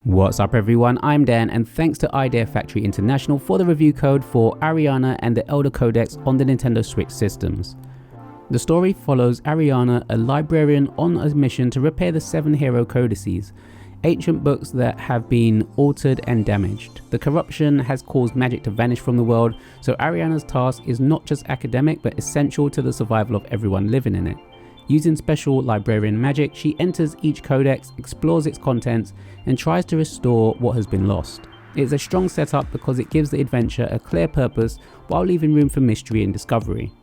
What's up everyone, I'm Dan and thanks to Idea Factory International for the review code for Ariana and the Elder Codex on the Nintendo Switch systems. The story follows Ariana, a librarian on a mission to repair the 7 hero codices, ancient books that have been altered and damaged. The corruption has caused magic to vanish from the world, so Ariana's task is not just academic but essential to the survival of everyone living in it. Using special librarian magic, she enters each codex, explores its contents, and tries to restore what has been lost. It is a strong setup because it gives the adventure a clear purpose while leaving room for mystery and discovery.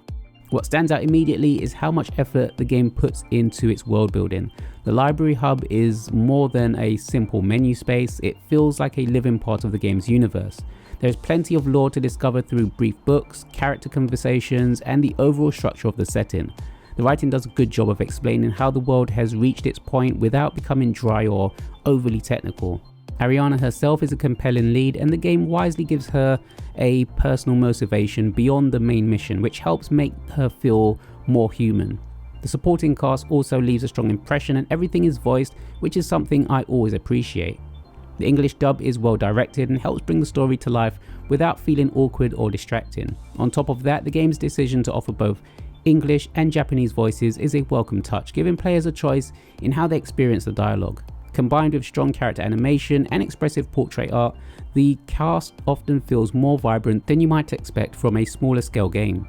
What stands out immediately is how much effort the game puts into its world building. The library hub is more than a simple menu space, it feels like a living part of the game's universe. There is plenty of lore to discover through brief books, character conversations, and the overall structure of the setting. The writing does a good job of explaining how the world has reached its point without becoming dry or overly technical. Ariana herself is a compelling lead, and the game wisely gives her a personal motivation beyond the main mission, which helps make her feel more human. The supporting cast also leaves a strong impression and everything is voiced, which is something I always appreciate. The English dub is well directed and helps bring the story to life without feeling awkward or distracting. On top of that, the game's decision to offer both English and Japanese voices is a welcome touch, giving players a choice in how they experience the dialogue. Combined with strong character animation and expressive portrait art, the cast often feels more vibrant than you might expect from a smaller scale game.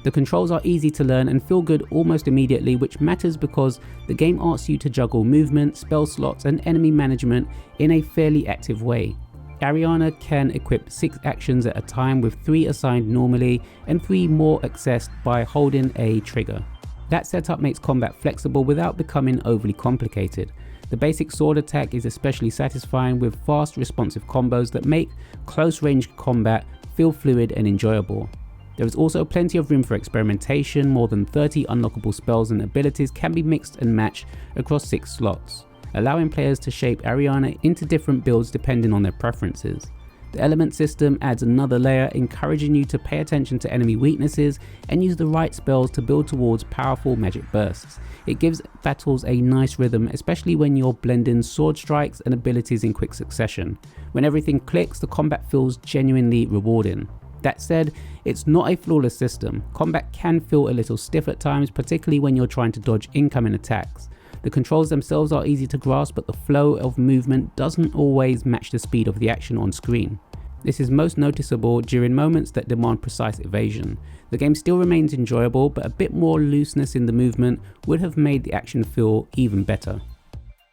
The controls are easy to learn and feel good almost immediately, which matters because the game asks you to juggle movement, spell slots, and enemy management in a fairly active way. Ariana can equip 6 actions at a time, with 3 assigned normally and 3 more accessed by holding a trigger. That setup makes combat flexible without becoming overly complicated. The basic sword attack is especially satisfying, with fast responsive combos that make close range combat feel fluid and enjoyable. There is also plenty of room for experimentation. More than 30 unlockable spells and abilities can be mixed and matched across 6 slots, allowing players to shape Ariana into different builds depending on their preferences. The element system adds another layer, encouraging you to pay attention to enemy weaknesses and use the right spells to build towards powerful magic bursts. It gives battles a nice rhythm, especially when you're blending sword strikes and abilities in quick succession. When everything clicks, the combat feels genuinely rewarding. That said, it's not a flawless system. Combat can feel a little stiff at times, particularly when you're trying to dodge incoming attacks. The controls themselves are easy to grasp, but the flow of movement doesn't always match the speed of the action on screen. This is most noticeable during moments that demand precise evasion. The game still remains enjoyable, but a bit more looseness in the movement would have made the action feel even better.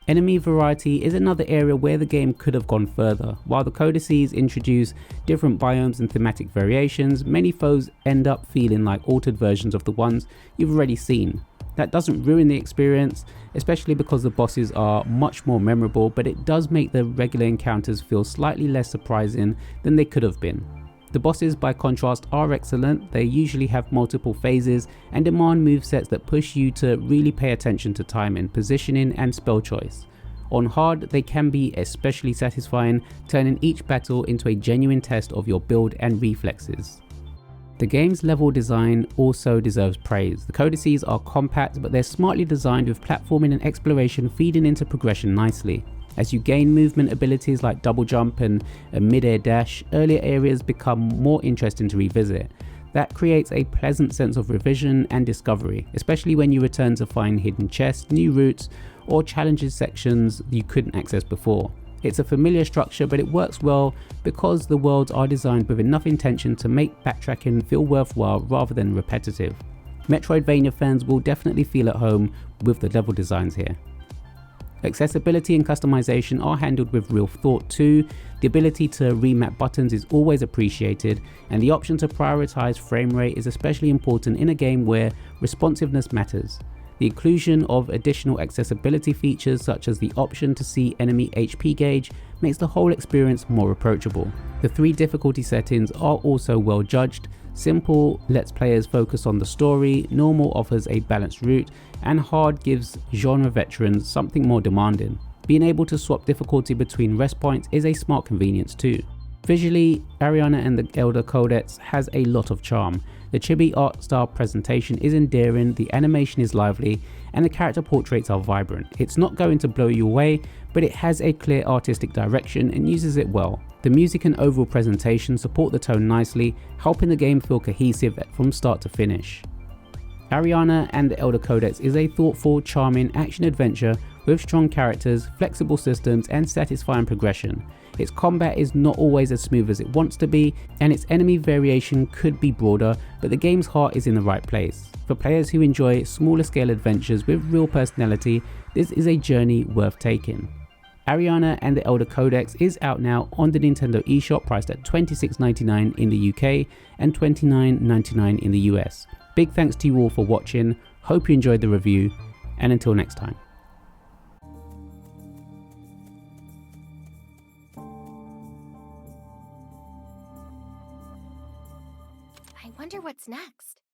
Enemy variety is another area where the game could have gone further. While the codices introduce different biomes and thematic variations, many foes end up feeling like altered versions of the ones you've already seen. That doesn't ruin the experience, especially because the bosses are much more memorable, but it does make the regular encounters feel slightly less surprising than they could have been. The bosses, by contrast, are excellent. They usually have multiple phases and demand movesets that push you to really pay attention to timing, positioning, and spell choice. On hard, they can be especially satisfying, turning each battle into a genuine test of your build and reflexes. The game's level design also deserves praise. The codices are compact, but they're smartly designed, with platforming and exploration feeding into progression nicely. As you gain movement abilities like double jump and a mid-air dash, earlier areas become more interesting to revisit. That creates a pleasant sense of revision and discovery, especially when you return to find hidden chests, new routes, or challenges sections you couldn't access before. It's a familiar structure, but it works well because the worlds are designed with enough intention to make backtracking feel worthwhile rather than repetitive. Metroidvania fans will definitely feel at home with the level designs here. Accessibility and customization are handled with real thought too. The ability to remap buttons is always appreciated, and the option to prioritize frame rate is especially important in a game where responsiveness matters. The inclusion of additional accessibility features, such as the option to see enemy HP gauge, makes the whole experience more approachable. The 3 difficulty settings are also well judged. Simple lets players focus on the story, normal offers a balanced route, and hard gives genre veterans something more demanding. Being able to swap difficulty between rest points is a smart convenience too. Visually, Ariana and the Elder Codex has a lot of charm. The chibi art style presentation is endearing, the animation is lively, and the character portraits are vibrant. It's not going to blow you away, but it has a clear artistic direction and uses it well. The music and overall presentation support the tone nicely, helping the game feel cohesive from start to finish. Ariana and the Elder Codex is a thoughtful, charming action adventure with strong characters, flexible systems, and satisfying progression. Its combat is not always as smooth as it wants to be, and its enemy variation could be broader, but the game's heart is in the right place. For players who enjoy smaller scale adventures with real personality, this is a journey worth taking. Ariana and the Elder Codex is out now on the Nintendo eShop, priced at $26.99 in the UK and $29.99 in the US. Big thanks to you all for watching, hope you enjoyed the review, and until next time. I wonder what's next.